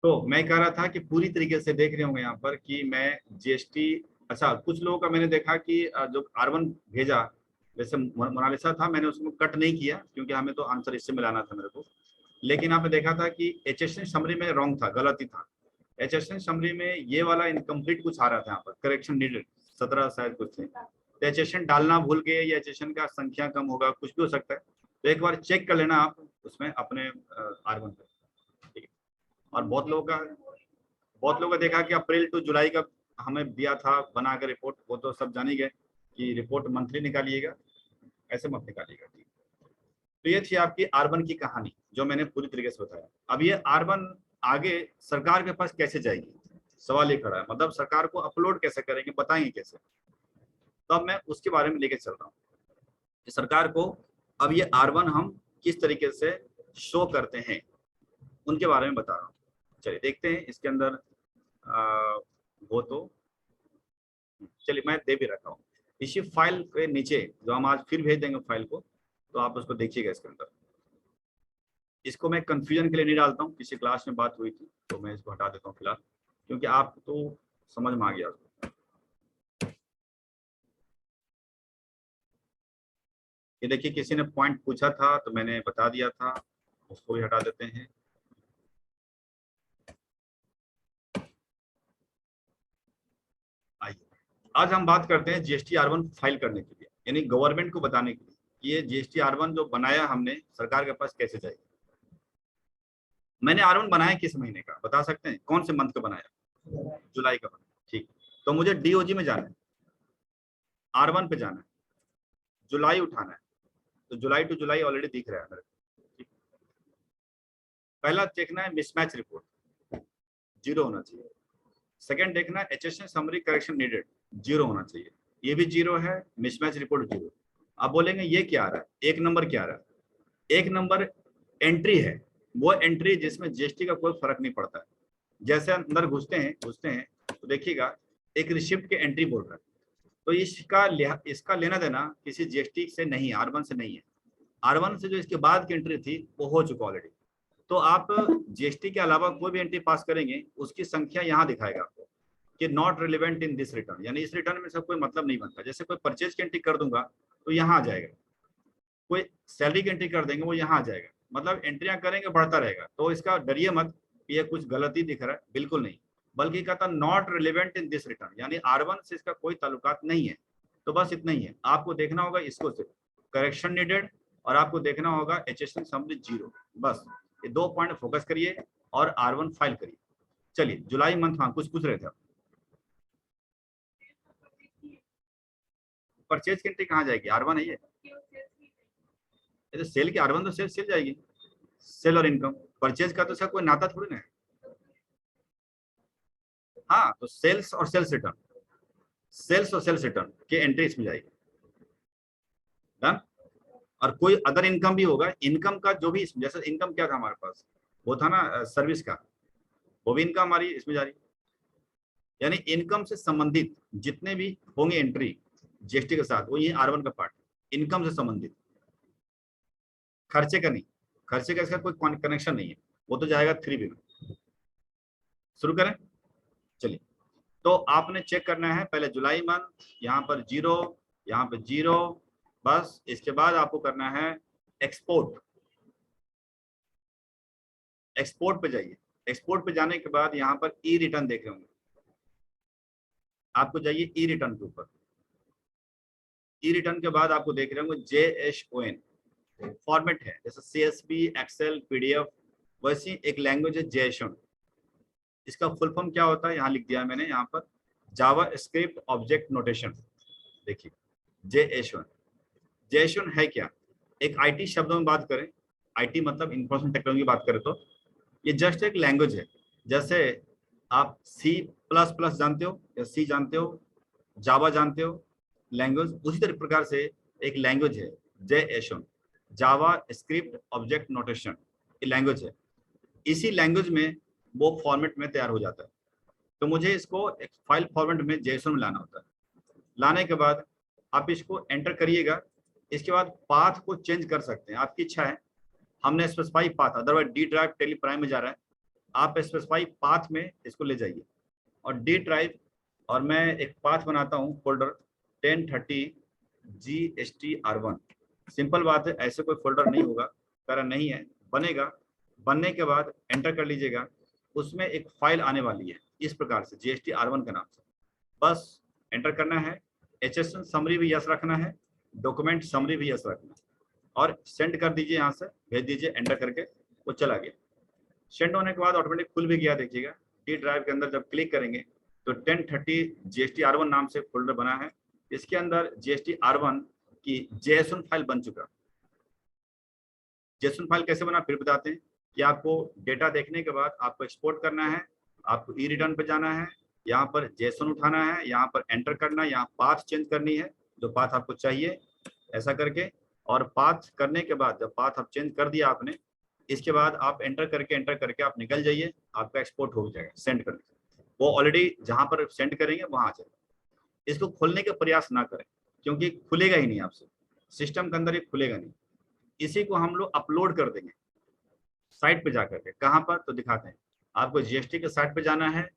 तो मैं कह रहा था कि पूरी तरीके से देख रहे होंगे यहाँ पर कि मैं जीएसटी, अच्छा कुछ लोगों का मैंने देखा कि जो R1 भेजा, जैसे मोनालिसा था, मैंने उसको कट नहीं किया क्योंकि हमें तो आंसर इससे मिलाना था मेरे को। लेकिन आपने देखा था कि एचएसएन समरी में रॉन्ग था, गलत ही था। एचएसएन समरी में ये वाला इनकम्प्लीट कुछ आ रहा था, यहाँ पर करेक्शन नीडेड 17 शायद कुछ थे। तो एचएसएन डालना भूल गए या एचएसएन का संख्या कम होगा, कुछ भी हो सकता है। तो एक बार चेक कर लेना आप उसमें अपने R1 पे, ठीक है। और बहुत लोगों का देखा कि अप्रैल टू जुलाई का हमें दिया था बनाकर रिपोर्ट, वो तो सब जान ही गए कि रिपोर्ट मंथली निकालिएगा, ऐसे मत निकालिएगा, ठीक। तो ये थी आपकी R1 की कहानी जो मैंने पूरी तरीके से बताया। अब ये R1 आगे सरकार के पास कैसे जाएगी, सवाल ये खड़ा है, मतलब सरकार को अपलोड कैसे करेंगे, बताएंगे कैसे। तो अब मैं उसके बारे में लेके चल रहा हूँ कि सरकार को अब ये R1 हम किस तरीके से शो करते हैं, उनके बारे में बता रहा हूँ। चलिए देखते हैं इसके अंदर वो तो चलिए मैं दे भी रखा हूँ इसी फाइल के नीचे, जो हम आज फिर भेज देंगे फाइल को, तो आप उसको देखिएगा इसके अंदर। इसको मैं कंफ्यूजन के लिए नहीं डालता हूँ, किसी क्लास में बात हुई थी तो मैं इसको हटा देता हूँ फिलहाल, क्योंकि आप तो समझ में आ गया। ये देखिए किसी ने पॉइंट पूछा था तो मैंने बता दिया था, उसको भी हटा देते हैं। आइए आज हम बात करते हैं जीएसटी R1 फाइल करने के लिए, यानी गवर्नमेंट को बताने के लिए कि ये जीएसटी R1 जो बनाया हमने सरकार के पास कैसे जाएगी। मैंने R1 बनाया किस महीने का बता सकते हैं, कौन से मंथ का बनाया? जुलाई का बनाया, ठीक। तो मुझे डीओजी में जाना है, R1 पे जाना है, जुलाई उठाना है। तो जुलाई टू जुलाई ऑलरेडी दिख रहा है मेरे को, ठीक। पहला देखना है मिसमैच रिपोर्ट, 0 होना चाहिए। सेकंड देखना एचएसएन समरी करेक्शन नीडेड, 0 होना चाहिए। ये भी 0 है, मिसमैच रिपोर्ट 0। आप बोलेंगे ये क्या आ रहा है, एक नंबर क्या आ रहा है? एक नंबर एंट्री है, वो एंट्री जिसमें जीएसटी का कोई फर्क नहीं पड़ता है। जैसे अंदर घुसते हैं तो देखिएगा एक रिसिप्ट के एंट्री बोल रहा है, तो इसका लेना देना किसी जीएसटी से नहीं है, R1 से नहीं है। R1 से जो इसके बाद की एंट्री थी वो हो चुका ऑलरेडी। तो आप जीएसटी के अलावा कोई भी एंट्री पास करेंगे उसकी संख्या यहाँ दिखाएगा आपको कि not relevant in this return, यानी इस रिटर्न में सब कोई मतलब नहीं बनता। जैसे कोई परचेज की एंट्री कर दूंगा तो यहाँ आ जाएगा, कोई सैलरी की एंट्री कर देंगे वो यहाँ आ जाएगा, मतलब एंट्रियां करेंगे बढ़ता रहेगा। तो इसका डरिए मत कि ये कुछ गलती दिख रहा है, बिल्कुल नहीं। बल्कि कहता not relevant in this return, यानी R1 से इसका कोई ताल्लुकात नहीं है। तो बस इतना ही है, आपको देखना होगा इसको सिर्फ करेक्शन नीडेड, और आपको देखना होगा एचएसएन समरी 0। बस ये 2 पॉइंट फोकस करिए और R1 फाइल करिए। चलिए जुलाई मंथ, हाँ कुछ पूछ रहे थे आप। परचेज की एंट्री कहाँ जाएगी, R1 है ये तो सेल की R1 तो सेल जाएगी, सेल और इनकम। परचेज का तो इसका कोई नाता थोड़ी ना है। हाँ तो सेल्स और सेल्स रिटर्न के एंट्री इसमें जाएगी, डन। और कोई अदर इनकम भी होगा, इनकम का जो भी, जैसे इनकम क्या था हमारे पास, वो था ना सर्विस का, वो भी इनकम हमारी इसमें जा रही। यानी इनकम से संबंधित जितने भी होंगे एंट्री जीएसटी के साथ, वो ये R1 का पार्ट, इनकम से संबंधित, खर्चे का नहीं। खर्चे का इसका कोई कनेक्शन नहीं है, वो तो जाएगा 3B में। शुरू करें, चलिए। तो आपने चेक करना है पहले जुलाई मंथ, यहाँ पर 0, यहाँ पे 0। बस इसके बाद आपको करना है एक्सपोर्ट। एक्सपोर्ट पे जाइए, एक्सपोर्ट पे जाने के बाद यहाँ पर ई रिटर्न देख रहे होंगे, आपको जाइए ई रिटर्न के ऊपर। ई रिटर्न के बाद आपको देख रहे होंगे JSON फॉर्मेट है, जैसे CSV, एक्सेल, PDF, वैसी एक लैंग्वेज है JSON। इसका फुल फॉर्म क्या होता है यहाँ लिख दिया मैंने, यहाँ पर जावा स्क्रिप्ट ऑब्जेक्ट नोटेशन। देखिए JSON, JSON है क्या? एक IT शब्दों में बात करें, IT मतलब इंफॉर्मेशन टेक्नोलॉजी की बात करें तो ये जस्ट एक लैंग्वेज है। जैसे आप C++ जानते हो या C जानते हो, जावा जानते हो, लैंग्वेज उसी तरह प्रकार से एक लैंग्वेज है JSON, जावा स्क्रिप्ट ऑब्जेक्ट नोटेशन, ये लैंग्वेज है। इसी लैंग्वेज में वो फॉर्मेट में तैयार हो जाता है। तो मुझे इसको एक फाइल फॉर्मेट में JSON में लाना होता है। लाने के बाद आप इसको एंटर करिएगा, इसके बाद पाथ को चेंज कर सकते हैं, आपकी इच्छा है। हमने specify path, otherwise D drive Tally Prime में जा रहा है, आप स्पेसिफाई पाथ में इसको ले जाइए और डी ड्राइव, और मैं एक पाथ बनाता हूँ फोल्डर 1030 GSTR1। सिंपल बात है, ऐसे कोई फोल्डर नहीं होगा, कारण नहीं है, बनेगा। बनने के बाद एंटर कर लीजिएगा, उसमें एक फाइल आने वाली है इस प्रकार से GSTR1 के नाम से, बस एंटर करना है। HSN समरी भी यस रखना है, डॉक्यूमेंट समरी भी यस रखना है, और सेंड कर दीजिए, यहाँ से भेज दीजिए एंटर करके, वो चला गया। सेंड होने के बाद ऑटोमेटिक खुल भी गया, देखिएगा डी ड्राइव के अंदर जब क्लिक करेंगे तो 1030 GSTR1 नाम से फोल्डर बना है, इसके अंदर GSTR1 की JSON फाइल बन चुका। JSON फाइल कैसे बना फिर बताते हैं कि आपको डेटा देखने के बाद आपको एक्सपोर्ट करना है, आपको ई रिटर्न पे जाना है, यहाँ पर JSON उठाना है, यहाँ पर एंटर करना है, यहाँ पाथ चेंज करनी है जो पाथ आपको चाहिए, ऐसा करके, और पाथ करने के बाद जब पाथ आप चेंज कर दिया आपने, इसके बाद आप एंटर करके आप निकल जाइए, आपका एक्सपोर्ट हो जाएगा सेंड करने से। वो ऑलरेडी जहां पर सेंड करेंगे वहां आ जाएगा। इसको खोलने का प्रयास ना करें, क्योंकि खुलेगा ही नहीं, आपसे सिस्टम के अंदर ये खुलेगा नहीं। इसी को हम लोग अपलोड कर देंगे साइट पे जाकर के। कहां पर तो दिखाते हैं आपको, GST के साइट पे जाना है,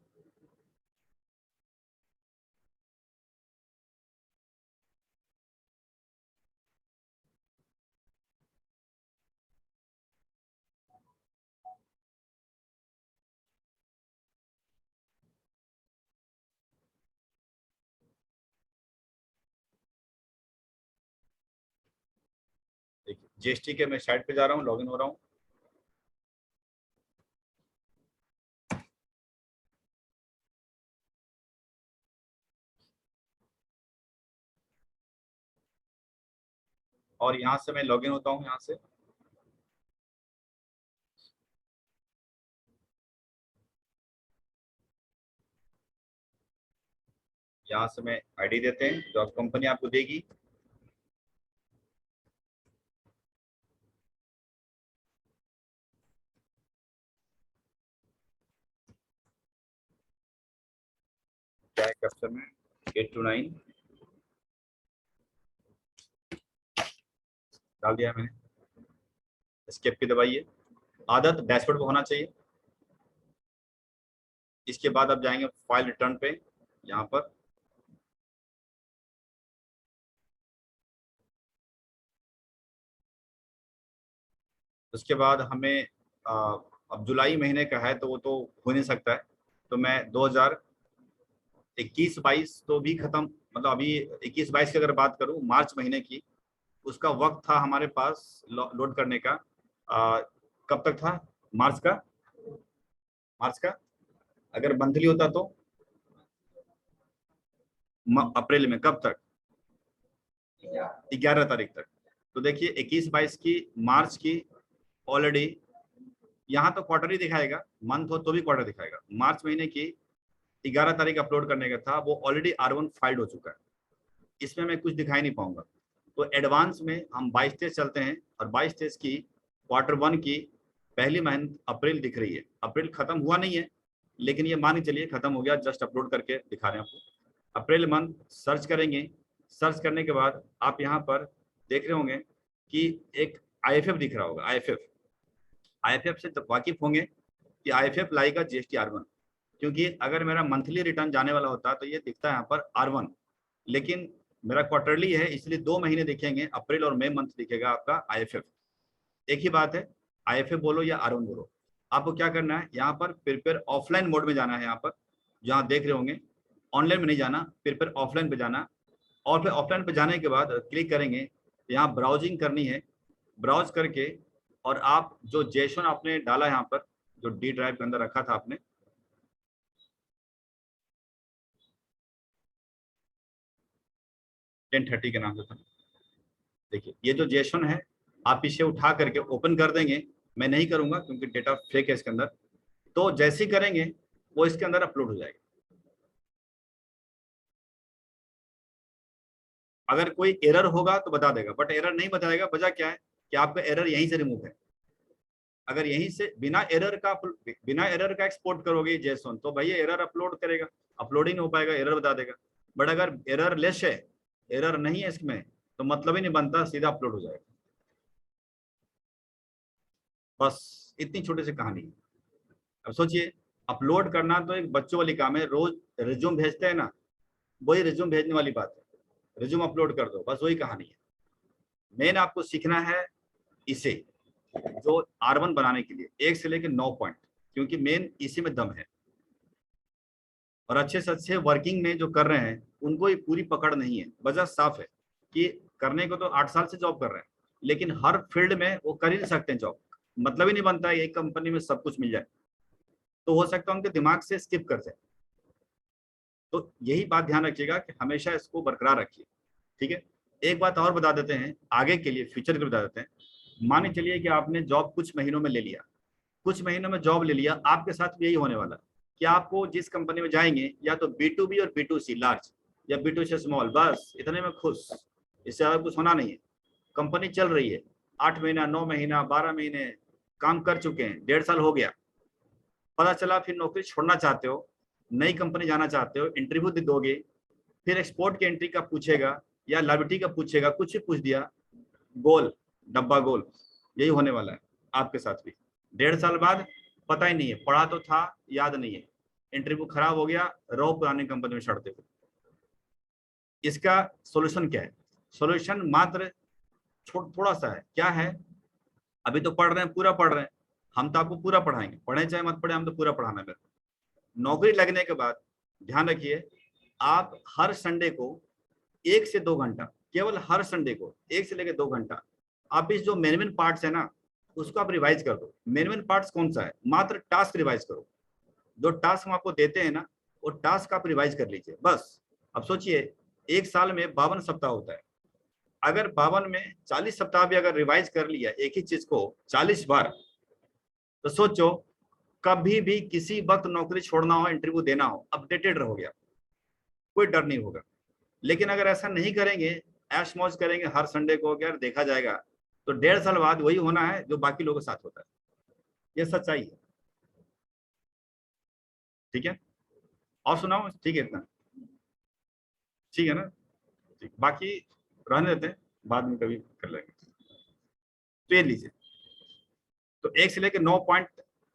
देखिए GST के मैं साइट पे जा रहा हूँ, लॉगिन हो रहा हूँ। और यहाँ से मैं लॉगिन होता हूँ, यहाँ से मैं आईडी देते हैं जो कंपनी आपको देगी। क्या है कैप्चर में 829 डाल दिया है मैंने, एस्केप की दबाइए। आदत डैशबोर्ड पे होना चाहिए। इसके बाद आप जाएंगे फाइल रिटर्न पे, यहाँ पर उसके बाद हमें अब जुलाई महीने का है तो वो तो हो नहीं सकता है, तो मैं 2021-22 तो भी खत्म, मतलब अभी 21-22 की अगर बात करूं, मार्च महीने की, उसका वक्त था हमारे पास लोड करने का। कब तक था? मार्च का, अगर मंथली होता तो अप्रैल में, कब तक? 11 तारीख तक। तो देखिए 21-22 की, मार्च की ऑलरेडी, यहाँ तो क्वार्टर ही दिखाएगा, मंथ हो तो भी क्वार्टर दिखाएगा। मार्च महीने की 11 तारीख अपलोड करने का था, वो ऑलरेडी R1 फाइल्ड हो चुका है, इसमें मैं कुछ दिखाई नहीं पाऊंगा। तो एडवांस में हम 22 चलते हैं, और 22 की Q1 की पहली महीने अप्रैल दिख रही है। अप्रैल खत्म हुआ नहीं है, लेकिन ये मान के चलिए खत्म हो गया, जस्ट अपलोड करके दिखा रहे हैं आपको। अप्रैल मंथ सर्च करेंगे, सर्च करने के बाद आप यहाँ पर देख रहे होंगे कि एक IFF दिख रहा होगा। IFF से जब वाकिफ होंगे कि IFF लाएगा GSTR1, क्योंकि अगर मेरा मंथली रिटर्न जाने वाला होता तो ये दिखता है यहाँ पर R1, लेकिन मेरा क्वार्टरली है, इसलिए 2 महीने दिखेंगे, अप्रैल और मई मंथ दिखेगा आपका IFF। एक ही बात है, IFF बोलो या R1 बोलो, आपको क्या करना है, यहाँ पर प्रिपेयर ऑफलाइन मोड में जाना है। यहाँ पर जहाँ देख रहे होंगे, ऑनलाइन में नहीं जाना, प्रिपेयर ऑफलाइन पे जाना, और फिर ऑफलाइन पे जाने के बाद क्लिक करेंगे, यहाँ ब्राउजिंग करनी है, ब्राउज करके, और आप जो जेसन आपने डाला यहाँ पर, जो डी ड्राइव के अंदर रखा था आपने, टेन थर्टी के नाम से था, देखिए ये जो जेसन है, आप इसे उठा करके ओपन कर देंगे। मैं नहीं करूंगा क्योंकि डेटा फेक है इसके अंदर, तो जैसे ही करेंगे वो इसके अंदर अपलोड हो जाएगा। अगर कोई एरर होगा तो बता देगा, बट एरर नहीं बताएगा। वजह क्या है कि आपका एरर यहीं से रिमूव है। अगर यहीं से बिना एरर का एक्सपोर्ट करोगे जेसन, तो भैया एरर अपलोड करेगा, अपलोड ही नहीं हो पाएगा, एरर बता देगा। बट अगर एरर लेस है, एरर नहीं है इसमें, तो मतलब ही नहीं बनता, सीधा अपलोड हो जाएगा। बस इतनी छोटी सी कहानी है। अब सोचिए, अपलोड करना तो एक बच्चों वाली काम है, रोज रिज्यूम भेजते हैं ना, वही रिज्यूम भेजने वाली बात है, रिज्यूम अपलोड कर दो, बस वही कहानी है। मेन आपको सीखना है इसे, जो R1 बनाने के लिए 1 से लेकर 9 पॉइंट, क्योंकि मेन इसी में दम है। और अच्छे से अच्छे वर्किंग में जो कर रहे हैं उनको ये पूरी पकड़ नहीं है। वजह साफ है कि करने को तो 8 साल से जॉब कर रहे हैं, लेकिन हर फील्ड में वो कर ही नहीं सकते जॉब। मतलब ही नहीं बनता है एक कंपनी में सब कुछ मिल जाए, तो हो सकता है उनके दिमाग से स्किप कर जाए। तो यही बात ध्यान रखिएगा कि हमेशा इसको बरकरार रखिए, ठीक है। एक बात और बता देते हैं आगे के लिए, फ्यूचर के लिए बता देते हैं। मान के चलिए कि आपने जॉब कुछ महीनों में ले लिया, कुछ महीनों में जॉब ले लिया, आपके साथ भी यही होने वाला कि आपको जिस कंपनी में जाएंगे या तो B2B और B2C लार्ज, या B2C स्मॉल, बस इतने में खुश, इससे ज्यादा कुछ होना नहीं है। कंपनी चल रही है, 8 महीना 9 महीना 12 महीने काम कर चुके हैं, 1.5 साल हो गया, पता चला फिर नौकरी छोड़ना चाहते हो, नई कंपनी जाना चाहते हो, इंटरव्यू दे दोगे, फिर एक्सपोर्ट की एंट्री का पूछेगा या लाइबिलिटी का पूछेगा, कुछ भी पूछ दिया, गोल, डब्बा गोल। यही होने वाला है आपके साथ भी। 1.5 साल बाद पता ही नहीं है, पढ़ा तो था याद नहीं है, इंटरव्यू खराब हो गया, रहो पुरानी कंपनी में चढ़ते हुए। इसका सॉल्यूशन क्या है? सॉल्यूशन मात्र थोड़ा सा है। क्या है? अभी तो पढ़ रहे हैं, पूरा पढ़ रहे हैं, हम तो आपको पूरा पढ़ाएंगे, पढ़े चाहे मत पढ़े, हम तो पूरा पढ़ाना है। नौकरी लगने के बाद ध्यान रखिए, आप हर संडे को 1 से 2 घंटा, केवल हर संडे को 1 से लेकर 2 घंटा, आप इस जो मेन पार्ट्स है ना उसको आप रिवाइज कर दो। मेन पार्ट्स कौन सा है? मात्र टास्क रिवाइज करो। जो टास्क हम आपको देते हैं ना, वो टास्क आप रिवाइज कर लीजिए बस। अब सोचिए, एक साल में 52 सप्ताह होता है, अगर 52 में 40 सप्ताह भी अगर रिवाइज कर लिया एक ही चीज को 40 बार, तो सोचो कभी भी किसी वक्त नौकरी छोड़ना हो, इंटरव्यू देना हो, अपडेटेड रहोगे आप, कोई डर नहीं होगा। लेकिन अगर ऐसा नहीं करेंगे, ऐश मौज करेंगे, हर संडे को यार देखा जाएगा, तो 1.5 साल बाद वही होना है जो बाकी लोगों के साथ होता है। ये सच्चाई है, ठीक है। और सुनाओ, ठीक है, इतना ठीक है ना? ठीक, बाकी रहने देते हैं, बाद में कभी कर लेंगे। तो ये लीजिए, तो 1 से लेकर 9 पॉइंट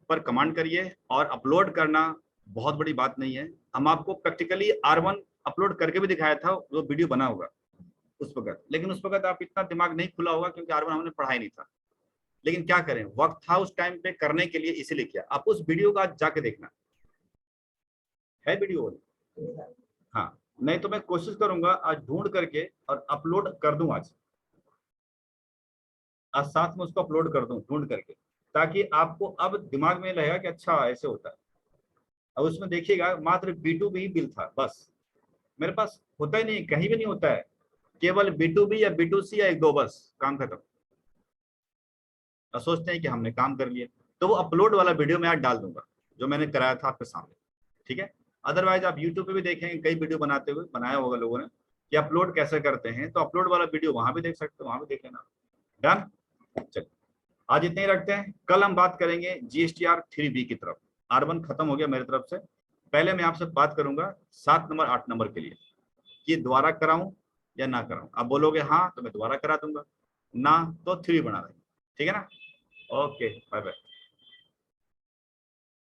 पर कमांड करिए, और अपलोड करना बहुत बड़ी बात नहीं है। हम आपको प्रैक्टिकली R1 अपलोड करके भी दिखाया था, वो वीडियो बना होगा उस वक्त, लेकिन उस वक्त आप इतना दिमाग नहीं खुला होगा क्योंकि R1 हमने पढ़ाई नहीं था। लेकिन क्या करें, वक्त था उस टाइम पे करने के लिए, इसीलिए किया। आप उस वीडियो का जाके देखना है, वीडियो। हाँ, नहीं तो मैं कोशिश करूंगा आज ढूंढ करके और अपलोड कर दूं, आज साथ में उसको अपलोड कर दूं ढूंढ करके, ताकि आपको अब दिमाग में रहेगा कि अच्छा ऐसे होता है। अब उसमें देखिएगा मात्र B2B ही बिल था बस, मेरे पास होता ही नहीं, कहीं भी नहीं होता है, केवल B2B या B2C या 1-2, बस काम खत्म। और सोचते हैं कि हमने काम कर लिया। तो वो अपलोड वाला वीडियो मैं आज डाल दूंगा जो मैंने कराया था आपके सामने, ठीक है। अदरवाइज आप यूट्यूब पे भी देखेंगे, कई वीडियो बनाते हुए बनाया होगा लोगों ने कि अपलोड कैसे करते हैं, तो अपलोड वाला वीडियो वहां भी देख सकते हो, वहां भी देख लेना। डन। चलिए, आज इतने ही रखते हैं, कल हम बात करेंगे GSTR 3B की तरफ। R1 खत्म हो गया मेरी तरफ से। पहले मैं आपसे बात करूंगा 7 नंबर 8 नंबर के लिए कि दोबारा कराऊं या ना कराऊं। आप बोलोगे हाँ तो मैं दोबारा करा दूंगा, ना तो 3 बना देंगे, ठीक है ना। Okay, bye bye.